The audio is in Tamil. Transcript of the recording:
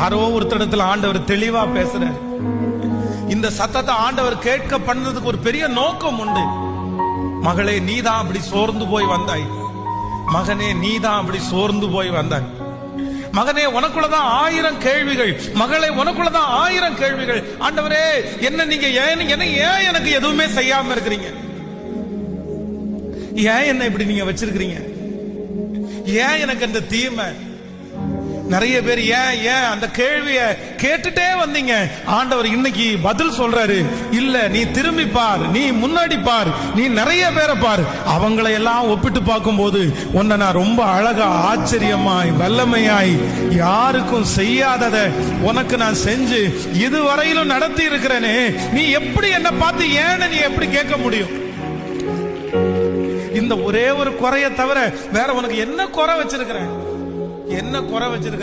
யாரோ ஒருத்தடத்துல ஆண்டவர் தெளிவா பேசுறாரு. இந்த சத்தத்தை ஆண்டவர் கேட்க பண்ணதுக்கு ஒரு பெரிய நோக்கம் உண்டு. மகளே, நீதான் அப்படி சோர்ந்து போய் வந்தாய். மகனே, நீதான் அப்படி சோர்ந்து போய் வந்தாய். மகனே, உனக்குள்ளதான் 1000 கேள்விகள். மகளே, உனக்குள்ளதான் 1000 கேள்விகள். ஆண்டவரே, என்ன நீங்க ஏன் எனக்கு எதுவுமே செய்யாம இருக்கிறீங்க? ஏன் என்ன இப்படி நீங்க வச்சிருக்கிறீங்க? ஏன் எனக்கு அந்த தீமை? நிறைய பேர் ஏன் அந்த கேள்விய கேட்டுட்டே வந்தீங்க. ஆண்டவர் இன்னைக்கு பதில் சொல்றாரு. இல்ல, நீ திரும்பி பார், நீ முன்னாடி பார், நீ நிறைய பேரை பார். அவங்களை எல்லாம் ஒப்பிட்டு பார்க்கும் போது உன்னை நான் ரொம்ப அழகா, ஆச்சரியமாய், வல்லமையாய், யாருக்கும் செய்யாதத உனக்கு நான் செஞ்சு இதுவரையிலும் நடத்தி இருக்கிறேனே. நீ எப்படி என்ன பார்த்து ஏன்னு நீ எப்படி கேட்க முடியும்? இந்த ஒரே ஒரு குறைய தவிர வேற உனக்கு என்ன குறை வச்சிருக்கிறேன்? என்ன குறை வச்சிருக்கிறேன்?